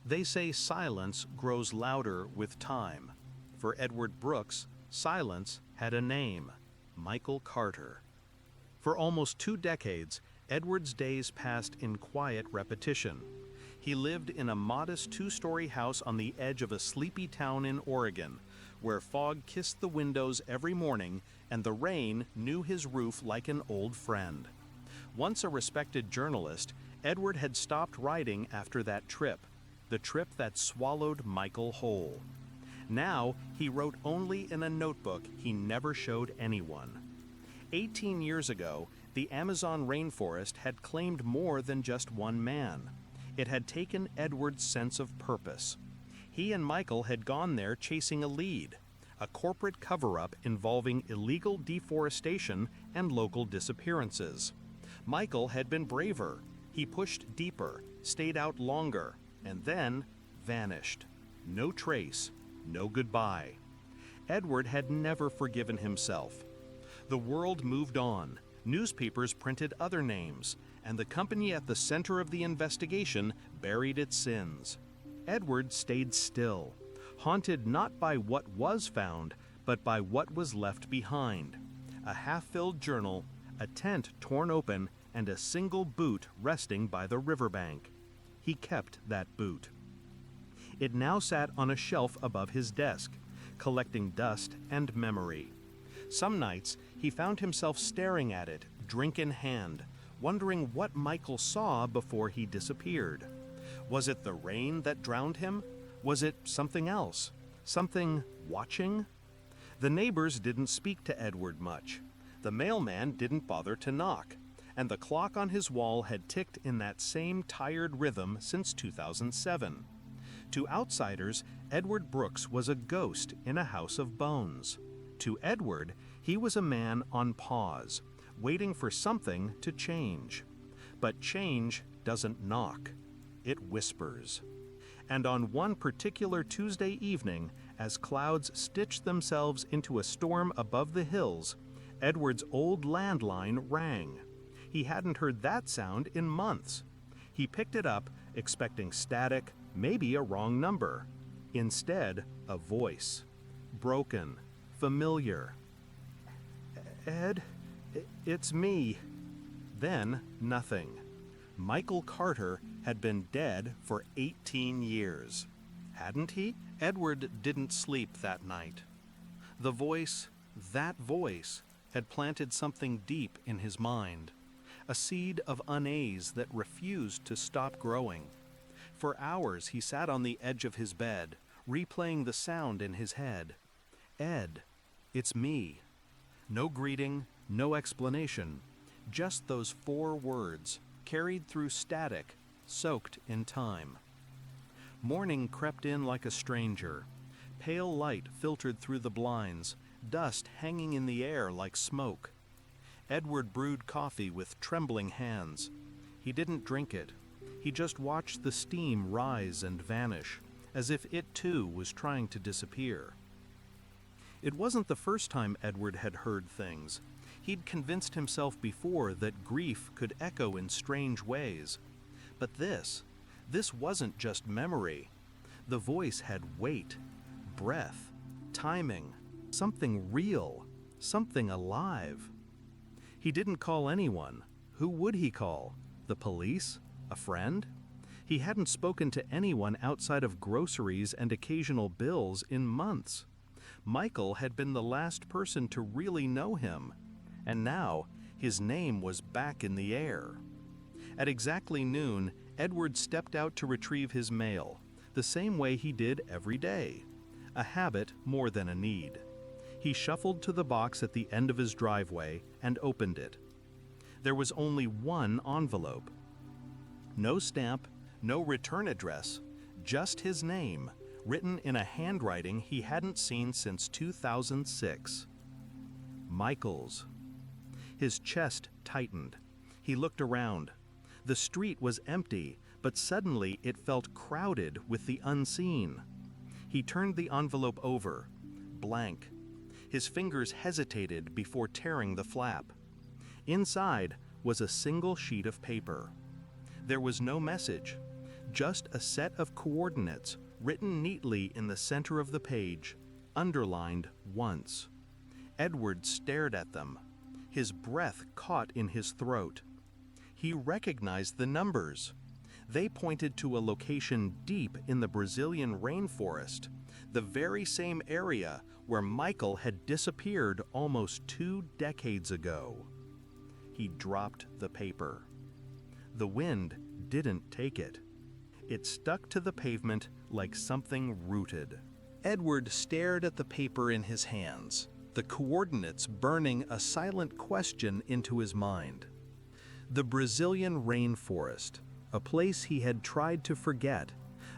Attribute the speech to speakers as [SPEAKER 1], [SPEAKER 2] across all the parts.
[SPEAKER 1] They say silence grows louder with time. For Edward Brooks, silence had a name: Michael Carter. For almost 2 decades, Edward's days passed in quiet repetition. He lived in a modest 2-story house on the edge of a sleepy town in Oregon, where fog kissed the windows every morning and the rain knew his roof like an old friend. Once a respected journalist, Edward had stopped writing after that trip, the trip that swallowed Michael whole. Now, he wrote only in a notebook he never showed anyone. 18 years ago, the Amazon rainforest had claimed more than just one man. It had taken Edward's sense of purpose. He and Michael had gone there chasing a lead, a corporate cover-up involving illegal deforestation and local disappearances. Michael had been braver. He pushed deeper, stayed out longer, and then vanished. No trace, no goodbye. Edward had never forgiven himself. The world moved on. Newspapers printed other names, and the company at the center of the investigation buried its sins. Edward stayed still, haunted not by what was found, but by what was left behind. A half-filled journal, a tent torn open, and a single boot resting by the riverbank. He kept that boot. It now sat on a shelf above his desk, collecting dust and memory. Some nights, he found himself staring at it, drink in hand, wondering what Michael saw before he disappeared. Was it the rain that drowned him? Was it something else? Something watching? The neighbors didn't speak to Edward much. The mailman didn't bother to knock, and the clock on his wall had ticked in that same tired rhythm since 2007. To outsiders, Edward Brooks was a ghost in a house of bones. To Edward, he was a man on pause, waiting for something to change. But change doesn't knock, it whispers. And on one particular Tuesday evening, as clouds stitched themselves into a storm above the hills, Edward's old landline rang. He hadn't heard that sound in months. He picked it up, expecting static, maybe a wrong number. Instead, a voice. Broken, familiar. "Ed, it's me." Then, nothing. Michael Carter had been dead for 18 years. Hadn't he? Edward didn't sleep that night. The voice, that voice, had planted something deep in his mind. A seed of unease that refused to stop growing. For hours he sat on the edge of his bed, replaying the sound in his head. "Ed, it's me." No greeting, no explanation, just those 4 words, carried through static, soaked in time. Morning crept in like a stranger. Pale light filtered through the blinds, dust hanging in the air like smoke. Edward brewed coffee with trembling hands. He didn't drink it. He just watched the steam rise and vanish, as if it too was trying to disappear. It wasn't the first time Edward had heard things. He'd convinced himself before that grief could echo in strange ways. But this wasn't just memory. The voice had weight, breath, timing, something real, something alive. He didn't call anyone. Who would he call? The police? A friend? He hadn't spoken to anyone outside of groceries and occasional bills in months. Michael had been the last person to really know him, and now his name was back in the air. At exactly noon, Edward stepped out to retrieve his mail, the same way he did every day, a habit more than a need. He shuffled to the box at the end of his driveway and opened it. There was only one envelope. No stamp, no return address, just his name, written in a handwriting he hadn't seen since 2006. Michael's. His chest tightened. He looked around. The street was empty, but suddenly it felt crowded with the unseen. He turned the envelope over, blank. His fingers hesitated before tearing the flap. Inside was a single sheet of paper. There was no message. Just a set of coordinates written neatly in the center of the page, underlined once. Edward stared at them. His breath caught in his throat. He recognized the numbers. They pointed to a location deep in the Brazilian rainforest, the very same area where Michael had disappeared almost 2 decades ago. He dropped the paper. The wind didn't take it. It stuck to the pavement like something rooted. Edward stared at the paper in his hands, the coordinates burning a silent question into his mind. The Brazilian rainforest, a place he had tried to forget,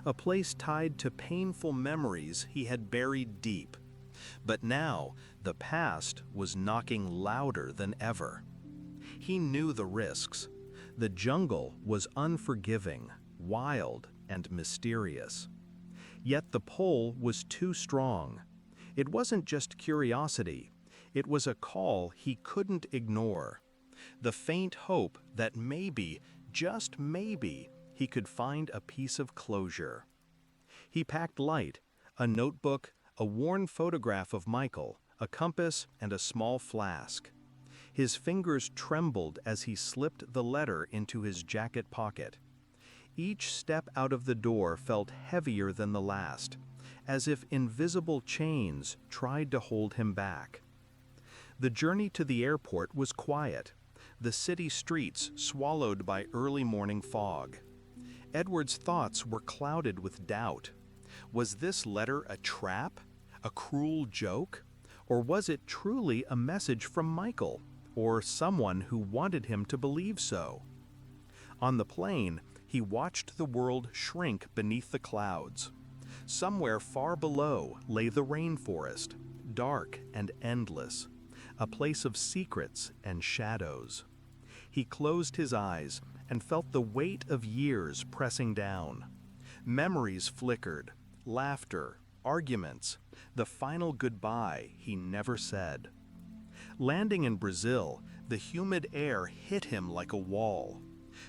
[SPEAKER 1] a place tied to painful memories he had buried deep. But now, the past was knocking louder than ever. He knew the risks. The jungle was unforgiving, wild, and mysterious. Yet the pull was too strong. It wasn't just curiosity. It was a call he couldn't ignore. The faint hope that maybe, just maybe, he could find a piece of closure. He packed light, a notebook, a worn photograph of Michael, a compass, and a small flask. His fingers trembled as he slipped the letter into his jacket pocket. Each step out of the door felt heavier than the last, as if invisible chains tried to hold him back. The journey to the airport was quiet, the city streets swallowed by early morning fog. Edward's thoughts were clouded with doubt. Was this letter a trap, a cruel joke, or was it truly a message from Michael, or someone who wanted him to believe so? On the plane, he watched the world shrink beneath the clouds. Somewhere far below lay the rainforest, dark and endless, a place of secrets and shadows. He closed his eyes and felt the weight of years pressing down. Memories flickered, laughter, arguments, the final goodbye he never said. Landing in Brazil, the humid air hit him like a wall.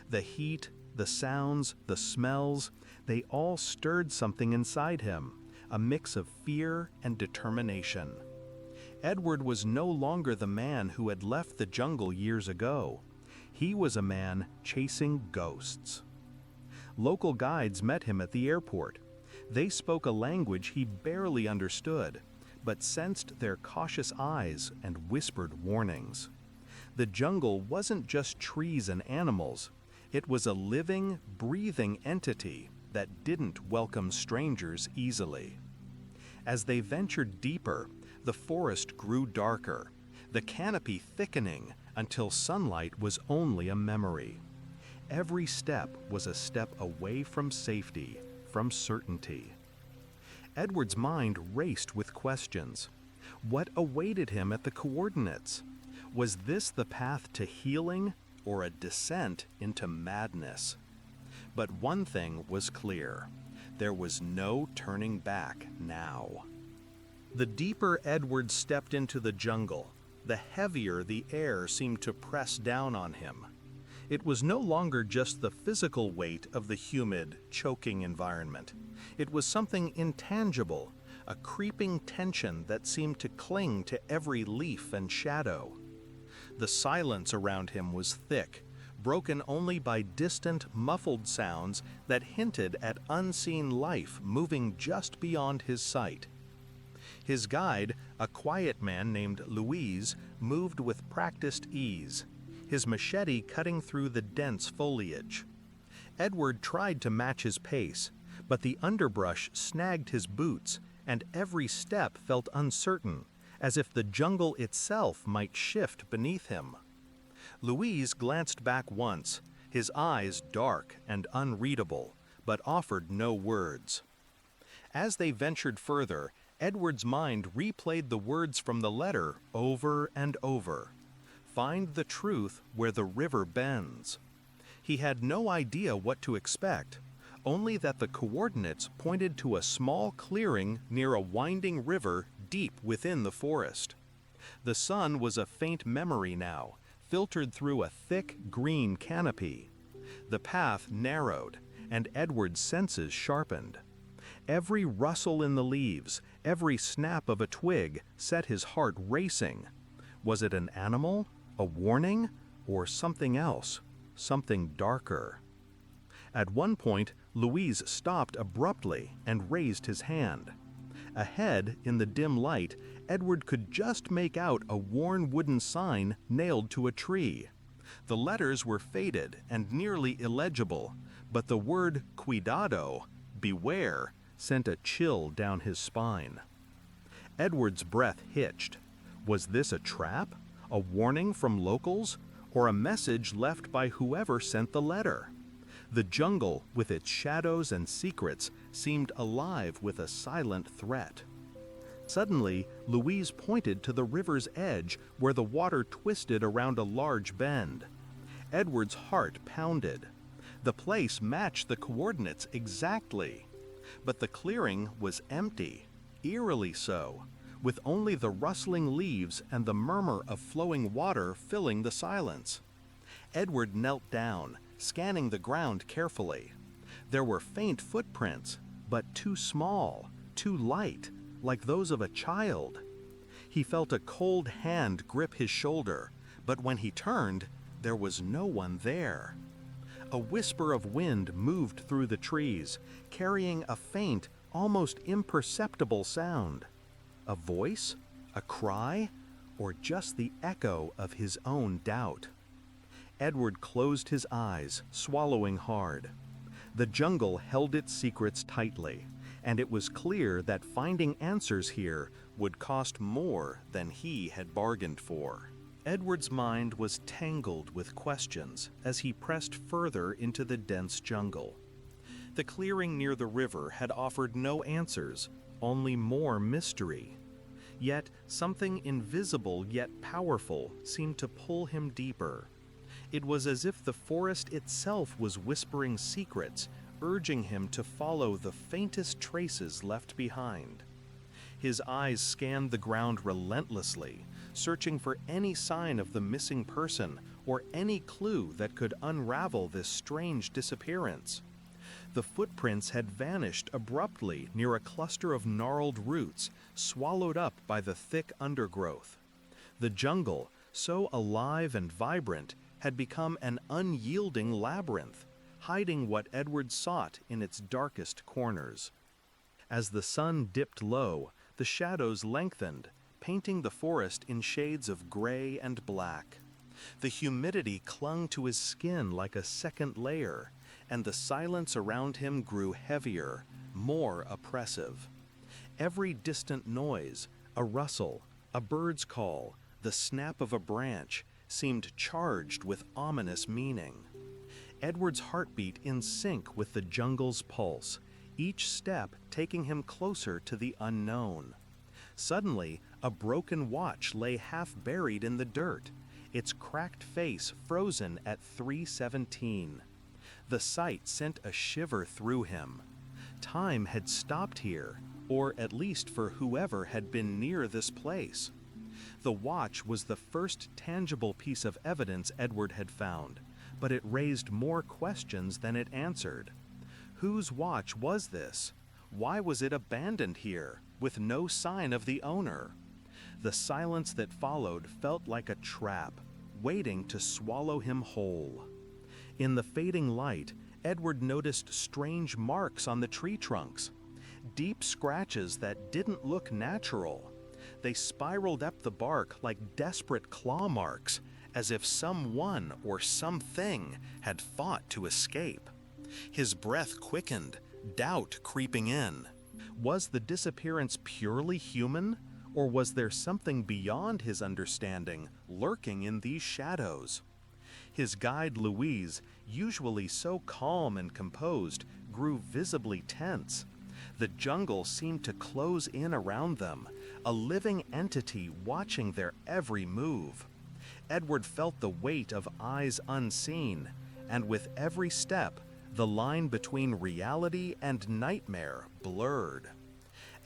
[SPEAKER 1] The heat, the sounds, the smells, they all stirred something inside him, a mix of fear and determination. Edward was no longer the man who had left the jungle years ago. He was a man chasing ghosts. Local guides met him at the airport. They spoke a language he barely understood, but sensed their cautious eyes and whispered warnings. The jungle wasn't just trees and animals. It was a living, breathing entity that didn't welcome strangers easily. As they ventured deeper, the forest grew darker, the canopy thickening until sunlight was only a memory. Every step was a step away from safety, from certainty. Edward's mind raced with questions. What awaited him at the coordinates? Was this the path to healing or a descent into madness? But one thing was clear. There was no turning back now. The deeper Edward stepped into the jungle, the heavier the air seemed to press down on him. It was no longer just the physical weight of the humid, choking environment. It was something intangible, a creeping tension that seemed to cling to every leaf and shadow. The silence around him was thick, broken only by distant, muffled sounds that hinted at unseen life moving just beyond his sight. His guide, a quiet man named Luis, moved with practiced ease, his machete cutting through the dense foliage. Edward tried to match his pace, but the underbrush snagged his boots, and every step felt uncertain, as if the jungle itself might shift beneath him. Luis glanced back once, his eyes dark and unreadable, but offered no words. As they ventured further, Edward's mind replayed the words from the letter over and over. Find the truth where the river bends. He had no idea what to expect, only that the coordinates pointed to a small clearing near a winding river deep within the forest. The sun was a faint memory now, filtered through a thick green canopy. The path narrowed, and Edward's senses sharpened. Every rustle in the leaves, every snap of a twig set his heart racing. Was it an animal, a warning, or something else, something darker? At one point, Louise stopped abruptly and raised his hand. Ahead, in the dim light, Edward could just make out a worn wooden sign nailed to a tree. The letters were faded and nearly illegible, but the word cuidado, beware, sent a chill down his spine. Edward's breath hitched. Was this a trap, a warning from locals, or a message left by whoever sent the letter? The jungle, with its shadows and secrets, seemed alive with a silent threat. Suddenly, Louise pointed to the river's edge where the water twisted around a large bend. Edward's heart pounded. The place matched the coordinates exactly. But the clearing was empty, eerily so, with only the rustling leaves and the murmur of flowing water filling the silence. Edward knelt down, scanning the ground carefully. There were faint footprints, but too small, too light, like those of a child. He felt a cold hand grip his shoulder, but when he turned, there was no one there. A whisper of wind moved through the trees, carrying a faint, almost imperceptible sound. A voice? A cry? Or just the echo of his own doubt? Edward closed his eyes, swallowing hard. The jungle held its secrets tightly, and it was clear that finding answers here would cost more than he had bargained for. Edward's mind was tangled with questions as he pressed further into the dense jungle. The clearing near the river had offered no answers, only more mystery. Yet something invisible yet powerful seemed to pull him deeper. It was as if the forest itself was whispering secrets, urging him to follow the faintest traces left behind. His eyes scanned the ground relentlessly, searching for any sign of the missing person or any clue that could unravel this strange disappearance. The footprints had vanished abruptly near a cluster of gnarled roots, swallowed up by the thick undergrowth. The jungle, so alive and vibrant, had become an unyielding labyrinth, hiding what Edward sought in its darkest corners. As the sun dipped low, the shadows lengthened, painting the forest in shades of gray and black. The humidity clung to his skin like a second layer, and the silence around him grew heavier, more oppressive. Every distant noise, a rustle, a bird's call, the snap of a branch, seemed charged with ominous meaning. Edward's heartbeat in sync with the jungle's pulse, each step taking him closer to the unknown. Suddenly, a broken watch lay half buried in the dirt, its cracked face frozen at 3:17. The sight sent a shiver through him. Time had stopped here, or at least for whoever had been near this place. The watch was the first tangible piece of evidence Edward had found, but it raised more questions than it answered. Whose watch was this? Why was it abandoned here, with no sign of the owner? The silence that followed felt like a trap, waiting to swallow him whole. In the fading light, Edward noticed strange marks on the tree trunks, deep scratches that didn't look natural. They spiraled up the bark like desperate claw marks, as if someone or something had fought to escape. His breath quickened, doubt creeping in. Was the disappearance purely human, or was there something beyond his understanding lurking in these shadows? His guide Louise, usually so calm and composed, grew visibly tense. The jungle seemed to close in around them, a living entity watching their every move. Edward felt the weight of eyes unseen, and with every step, the line between reality and nightmare blurred.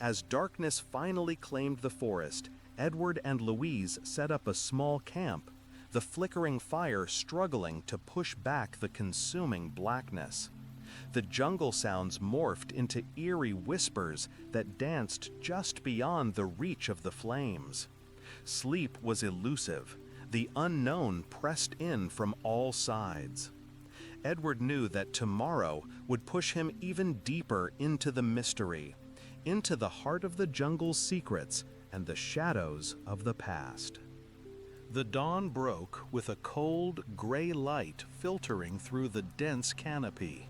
[SPEAKER 1] As darkness finally claimed the forest, Edward and Louise set up a small camp, the flickering fire struggling to push back the consuming blackness. The jungle sounds morphed into eerie whispers that danced just beyond the reach of the flames. Sleep was elusive. The unknown pressed in from all sides. Edward knew that tomorrow would push him even deeper into the mystery, into the heart of the jungle's secrets and the shadows of the past. The dawn broke with a cold, gray light filtering through the dense canopy.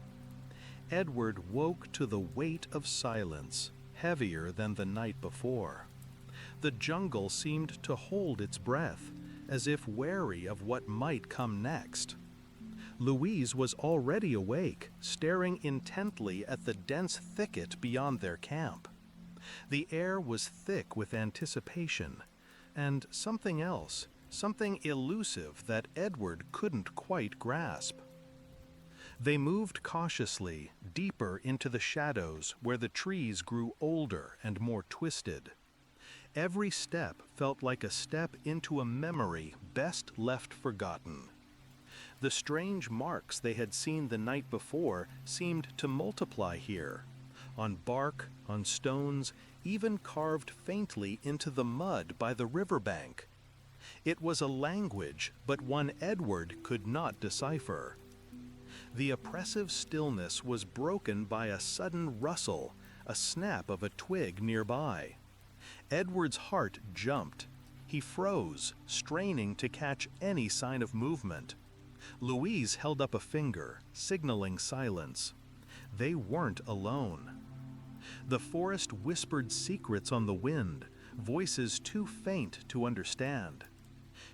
[SPEAKER 1] Edward woke to the weight of silence, heavier than the night before. The jungle seemed to hold its breath, as if wary of what might come next. Louise was already awake, staring intently at the dense thicket beyond their camp. The air was thick with anticipation, and something else, something elusive that Edward couldn't quite grasp. They moved cautiously, deeper into the shadows where the trees grew older and more twisted. Every step felt like a step into a memory best left forgotten. The strange marks they had seen the night before seemed to multiply here, on bark, on stones, even carved faintly into the mud by the riverbank. It was a language, but one Edward could not decipher. The oppressive stillness was broken by a sudden rustle, a snap of a twig nearby. Edward's heart jumped. He froze, straining to catch any sign of movement. Louise held up a finger, signaling silence. They weren't alone. The forest whispered secrets on the wind, voices too faint to understand.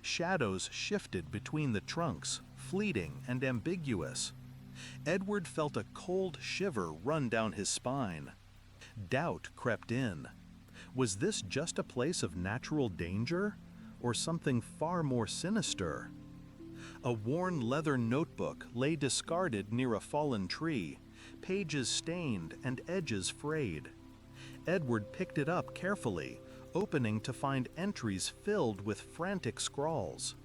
[SPEAKER 1] Shadows shifted between the trunks, fleeting and ambiguous. Edward felt a cold shiver run down his spine. Doubt crept in. Was this just a place of natural danger, or something far more sinister? A worn leather notebook lay discarded near a fallen tree, pages stained and edges frayed. Edward picked it up carefully, opening to find entries filled with frantic scrawls.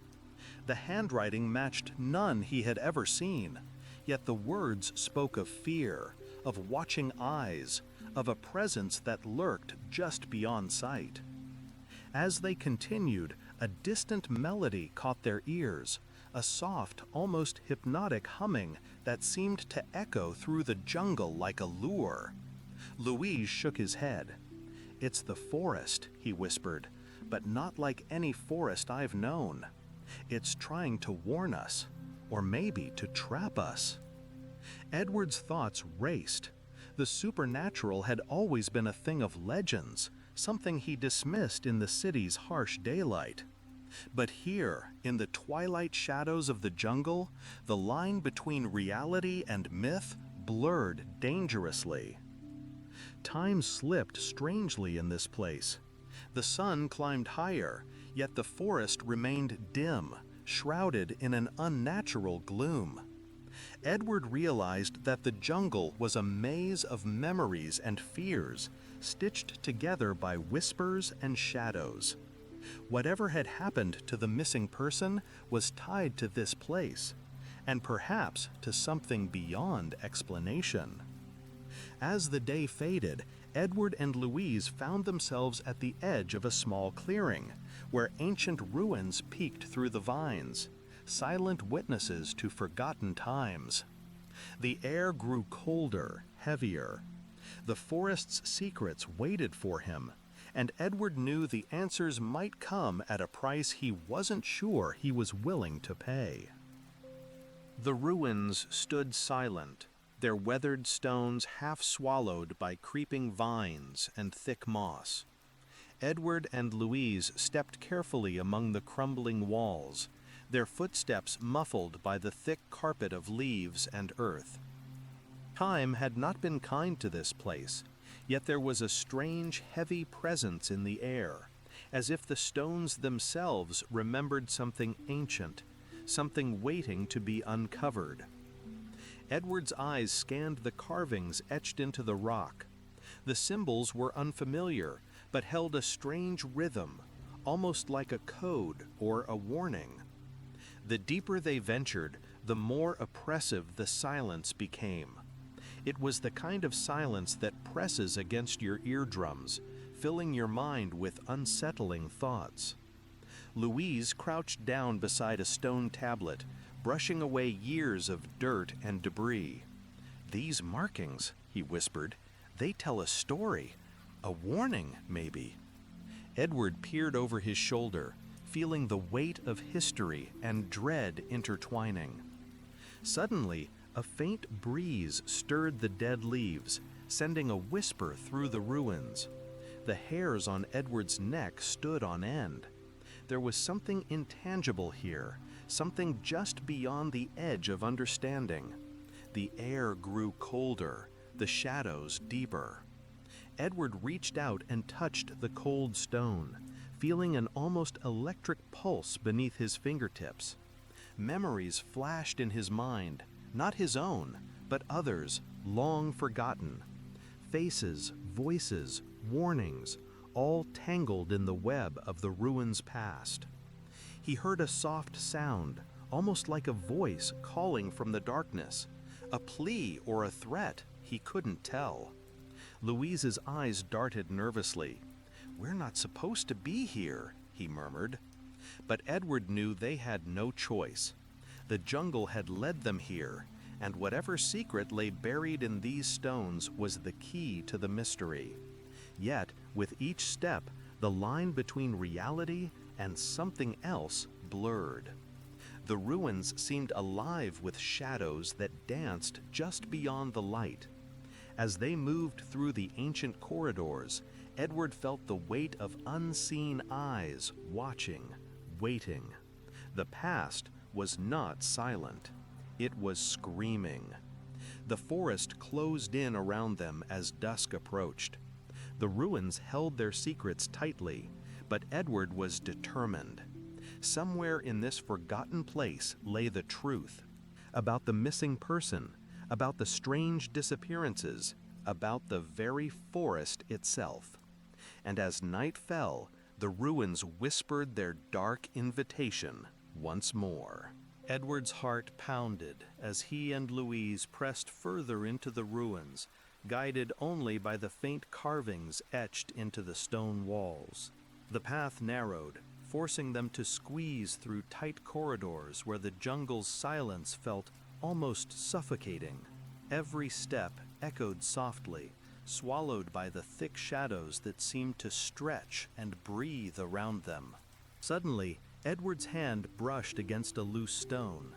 [SPEAKER 1] The handwriting matched none he had ever seen, yet the words spoke of fear, of watching eyes, of a presence that lurked just beyond sight. As they continued, a distant melody caught their ears, a soft, almost hypnotic humming that seemed to echo through the jungle like a lure. Louise shook his head. "It's the forest," he whispered, "but not like any forest I've known. It's trying to warn us, or maybe to trap us." Edward's thoughts raced. The supernatural had always been a thing of legends, something he dismissed in the city's harsh daylight. But here, in the twilight shadows of the jungle, the line between reality and myth blurred dangerously. Time slipped strangely in this place. The sun climbed higher, yet the forest remained dim, shrouded in an unnatural gloom. Edward realized that the jungle was a maze of memories and fears, stitched together by whispers and shadows. Whatever had happened to the missing person was tied to this place, and perhaps to something beyond explanation. As the day faded, Edward and Louise found themselves at the edge of a small clearing, where ancient ruins peeked through the vines, silent witnesses to forgotten times. The air grew colder, heavier. The forest's secrets waited for him, and Edward knew the answers might come at a price he wasn't sure he was willing to pay. The ruins stood silent, their weathered stones half swallowed by creeping vines and thick moss. Edward and Louise stepped carefully among the crumbling walls, their footsteps muffled by the thick carpet of leaves and earth. Time had not been kind to this place, yet there was a strange, heavy presence in the air, as if the stones themselves remembered something ancient, something waiting to be uncovered. Edward's eyes scanned the carvings etched into the rock. The symbols were unfamiliar, but held a strange rhythm, almost like a code or a warning. The deeper they ventured, the more oppressive the silence became. It was the kind of silence that presses against your eardrums, filling your mind with unsettling thoughts. Louise crouched down beside a stone tablet, brushing away years of dirt and debris. "These markings," he whispered, "they tell a story. A warning, maybe." Edward peered over his shoulder, feeling the weight of history and dread intertwining. Suddenly, a faint breeze stirred the dead leaves, sending a whisper through the ruins. The hairs on Edward's neck stood on end. There was something intangible here, something just beyond the edge of understanding. The air grew colder, the shadows deeper. Edward reached out and touched the cold stone, feeling an almost electric pulse beneath his fingertips. Memories flashed in his mind, not his own, but others, long forgotten. Faces, voices, warnings, all tangled in the web of the ruins past. He heard a soft sound, almost like a voice calling from the darkness. A plea or a threat, he couldn't tell. Louise's eyes darted nervously. "We're not supposed to be here," he murmured. But Edward knew they had no choice. The jungle had led them here, and whatever secret lay buried in these stones was the key to the mystery. Yet, with each step, the line between reality and something else blurred. The ruins seemed alive with shadows that danced just beyond the light. As they moved through the ancient corridors, Edward felt the weight of unseen eyes watching, waiting. The past was not silent. It was screaming. The forest closed in around them as dusk approached. The ruins held their secrets tightly, but Edward was determined. Somewhere in this forgotten place lay the truth about the missing person, about the strange disappearances, about the very forest itself. And as night fell, the ruins whispered their dark invitation once more. Edward's heart pounded as he and Louise pressed further into the ruins, guided only by the faint carvings etched into the stone walls. The path narrowed, forcing them to squeeze through tight corridors where the jungle's silence felt almost suffocating. Every step echoed softly, swallowed by the thick shadows that seemed to stretch and breathe around them. Suddenly, Edward's hand brushed against a loose stone.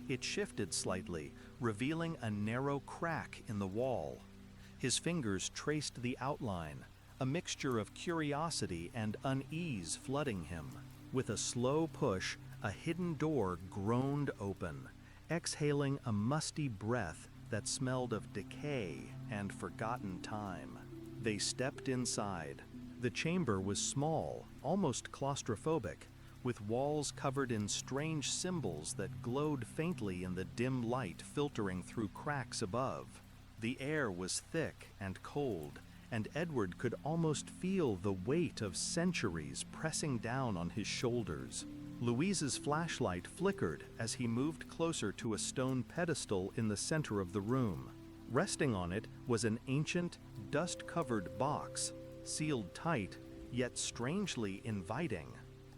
[SPEAKER 1] It shifted slightly, revealing a narrow crack in the wall. His fingers traced the outline, a mixture of curiosity and unease flooding him. With a slow push, a hidden door groaned open, exhaling a musty breath that smelled of decay and forgotten time. They stepped inside. The chamber was small, almost claustrophobic, with walls covered in strange symbols that glowed faintly in the dim light filtering through cracks above. The air was thick and cold, and Edward could almost feel the weight of centuries pressing down on his shoulders. Louise's flashlight flickered as he moved closer to a stone pedestal in the center of the room. Resting on it was an ancient, dust-covered box, sealed tight, yet strangely inviting.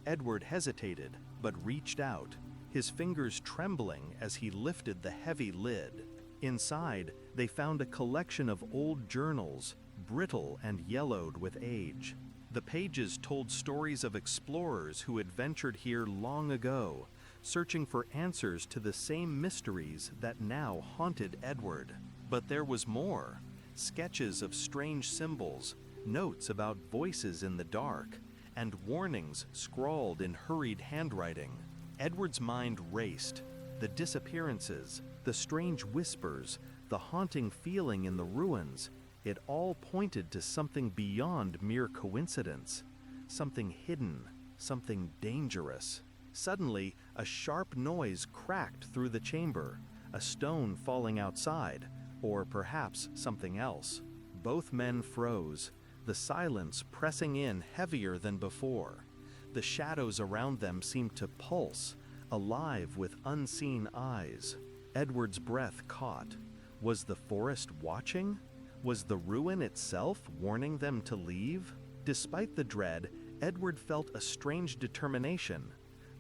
[SPEAKER 1] Edward hesitated, but reached out, his fingers trembling as he lifted the heavy lid. Inside, they found a collection of old journals, brittle and yellowed with age. The pages told stories of explorers who had ventured here long ago, searching for answers to the same mysteries that now haunted Edward. But there was more. Sketches of strange symbols, notes about voices in the dark, and warnings scrawled in hurried handwriting. Edward's mind raced. The disappearances, the strange whispers, the haunting feeling in the ruins, it all pointed to something beyond mere coincidence, something hidden, something dangerous. Suddenly, a sharp noise cracked through the chamber, a stone falling outside, or perhaps something else. Both men froze, the silence pressing in heavier than before. The shadows around them seemed to pulse, alive with unseen eyes. Edward's breath caught. Was the forest watching? Was the ruin itself warning them to leave? Despite the dread, Edward felt a strange determination.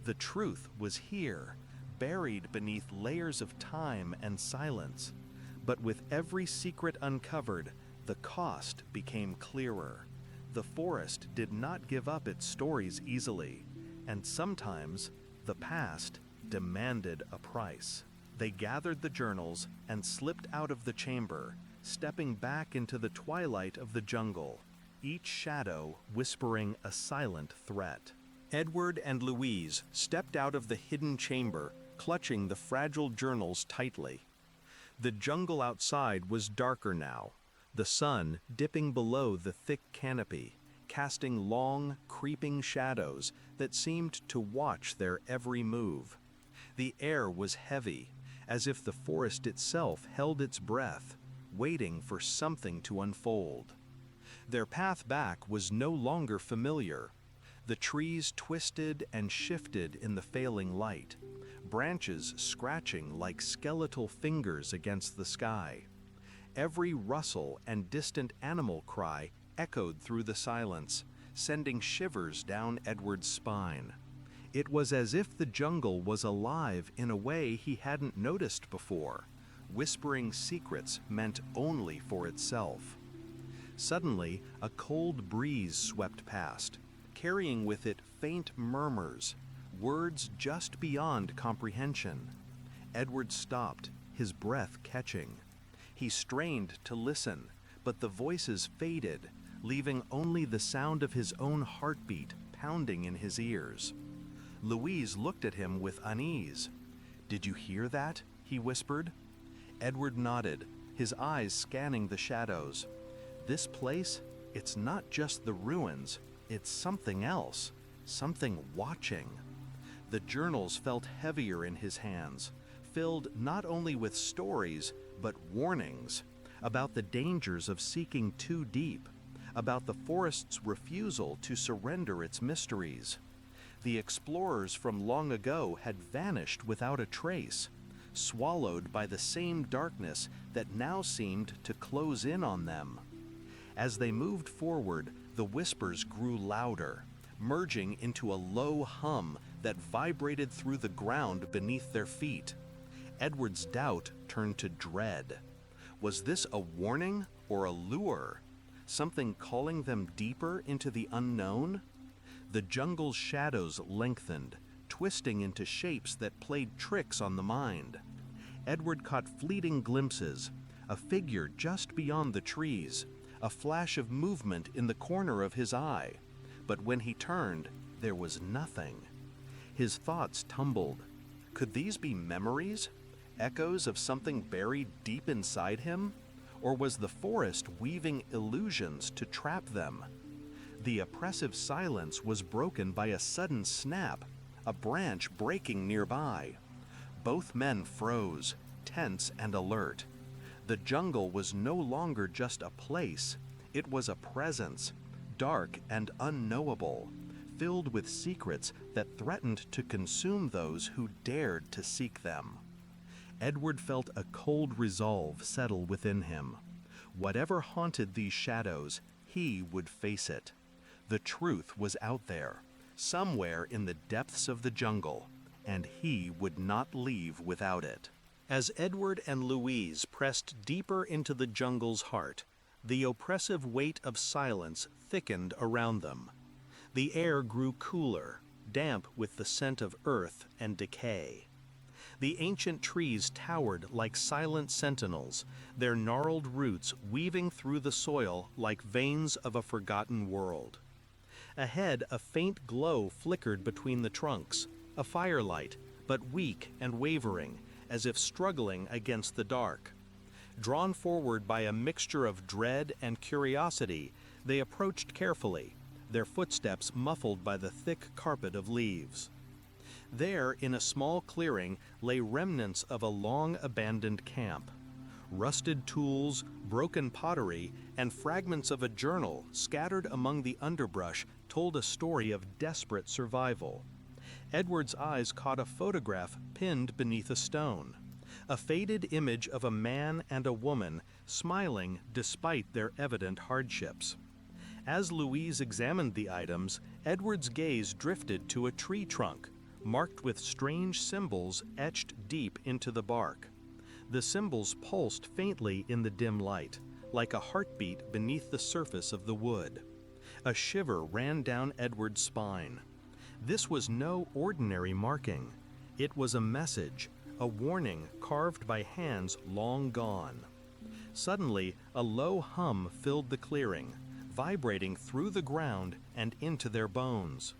[SPEAKER 1] The truth was here, buried beneath layers of time and silence. But with every secret uncovered, the cost became clearer. The forest did not give up its stories easily, and sometimes the past demanded a price. They gathered the journals and slipped out of the chamber, stepping back into the twilight of the jungle, each shadow whispering a silent threat. Edward and Louise stepped out of the hidden chamber, clutching the fragile journals tightly. The jungle outside was darker now, the sun dipping below the thick canopy, casting long, creeping shadows that seemed to watch their every move. The air was heavy, as if the forest itself held its breath, waiting for something to unfold. Their path back was no longer familiar. The trees twisted and shifted in the failing light, branches scratching like skeletal fingers against the sky. Every rustle and distant animal cry echoed through the silence, sending shivers down Edward's spine. It was as if the jungle was alive in a way he hadn't noticed before, whispering secrets meant only for itself. Suddenly, a cold breeze swept past, carrying with it faint murmurs, words just beyond comprehension. Edward stopped, his breath catching. He strained to listen, but the voices faded, leaving only the sound of his own heartbeat pounding in his ears. Louise looked at him with unease. "Did you hear that?" he whispered. Edward nodded, his eyes scanning the shadows. This place, it's not just the ruins, it's something else, something watching. The journals felt heavier in his hands, filled not only with stories, but warnings about the dangers of seeking too deep, about the forest's refusal to surrender its mysteries. The explorers from long ago had vanished without a trace, swallowed by the same darkness that now seemed to close in on them. As they moved forward, the whispers grew louder, merging into a low hum that vibrated through the ground beneath their feet. Edward's doubt turned to dread. Was this a warning or a lure? Something calling them deeper into the unknown? The jungle's shadows lengthened, twisting into shapes that played tricks on the mind. Edward caught fleeting glimpses, a figure just beyond the trees, a flash of movement in the corner of his eye. But when he turned, there was nothing. His thoughts tumbled. Could these be memories? Echoes of something buried deep inside him? Or was the forest weaving illusions to trap them? The oppressive silence was broken by a sudden snap, a branch breaking nearby. Both men froze, tense and alert. The jungle was no longer just a place, it was a presence, dark and unknowable, filled with secrets that threatened to consume those who dared to seek them. Edward felt a cold resolve settle within him. Whatever haunted these shadows, he would face it. The truth was out there, somewhere in the depths of the jungle, and he would not leave without it. As Edward and Louise pressed deeper into the jungle's heart, the oppressive weight of silence thickened around them. The air grew cooler, damp with the scent of earth and decay. The ancient trees towered like silent sentinels, their gnarled roots weaving through the soil like veins of a forgotten world. Ahead, a faint glow flickered between the trunks, a firelight, but weak and wavering, as if struggling against the dark. Drawn forward by a mixture of dread and curiosity, they approached carefully, their footsteps muffled by the thick carpet of leaves. There, in a small clearing, lay remnants of a long-abandoned camp. Rusted tools, broken pottery, and fragments of a journal scattered among the underbrush told a story of desperate survival. Edward's eyes caught a photograph pinned beneath a stone. A faded image of a man and a woman smiling despite their evident hardships. As Louise examined the items, Edward's gaze drifted to a tree trunk, marked with strange symbols etched deep into the bark. The symbols pulsed faintly in the dim light, like a heartbeat beneath the surface of the wood. A shiver ran down Edward's spine. This was no ordinary marking. It was a message, a warning carved by hands long gone. Suddenly, a low hum filled the clearing, vibrating through the ground and into their bones.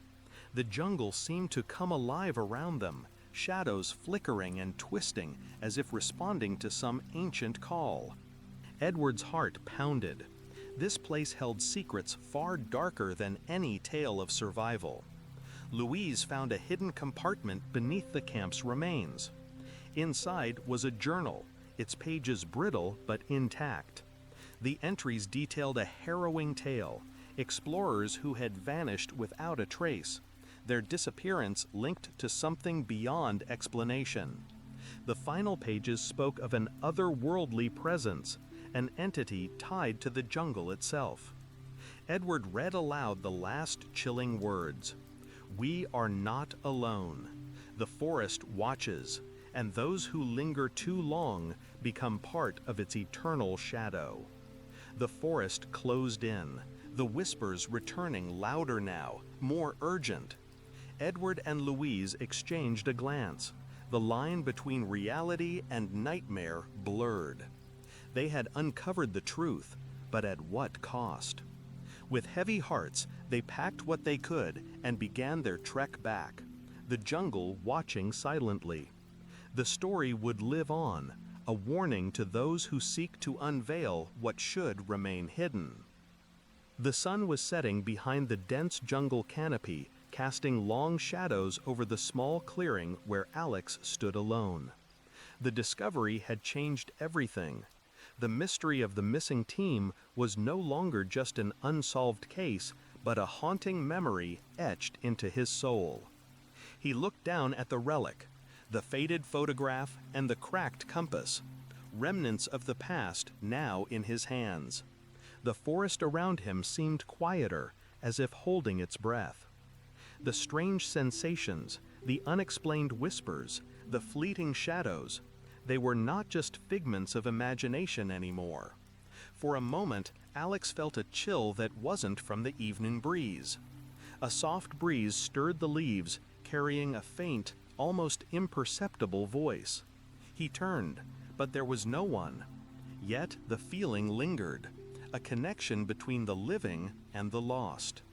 [SPEAKER 1] The jungle seemed to come alive around them, shadows flickering and twisting as if responding to some ancient call. Edward's heart pounded. This place held secrets far darker than any tale of survival. Louise found a hidden compartment beneath the camp's remains. Inside was a journal, its pages brittle but intact. The entries detailed a harrowing tale, explorers who had vanished without a trace, their disappearance linked to something beyond explanation. The final pages spoke of an otherworldly presence, an entity tied to the jungle itself. Edward read aloud the last chilling words. "We are not alone. The forest watches, and those who linger too long become part of its eternal shadow." The forest closed in, the whispers returning louder now, more urgent. Edward and Louise exchanged a glance. The line between reality and nightmare blurred. They had uncovered the truth, but at what cost? With heavy hearts, they packed what they could and began their trek back, the jungle watching silently. The story would live on, a warning to those who seek to unveil what should remain hidden. The sun was setting behind the dense jungle canopy, casting long shadows over the small clearing where Alex stood alone. The discovery had changed everything. The mystery of the missing team was no longer just an unsolved case, but a haunting memory etched into his soul. He looked down at the relic, the faded photograph and the cracked compass, remnants of the past now in his hands. The forest around him seemed quieter, as if holding its breath. The strange sensations, the unexplained whispers, the fleeting shadows, they were not just figments of imagination anymore. For a moment, Alex felt a chill that wasn't from the evening breeze. A soft breeze stirred the leaves, carrying a faint, almost imperceptible voice. He turned, but there was no one. Yet the feeling lingered, a connection between the living and the lost.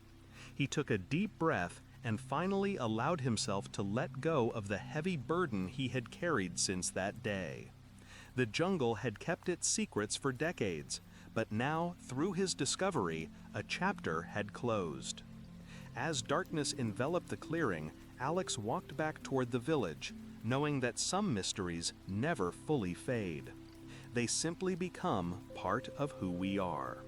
[SPEAKER 1] He took a deep breath and finally allowed himself to let go of the heavy burden he had carried since that day. The jungle had kept its secrets for decades, but now, through his discovery, a chapter had closed. As darkness enveloped the clearing, Alex walked back toward the village, knowing that some mysteries never fully fade. They simply become part of who we are.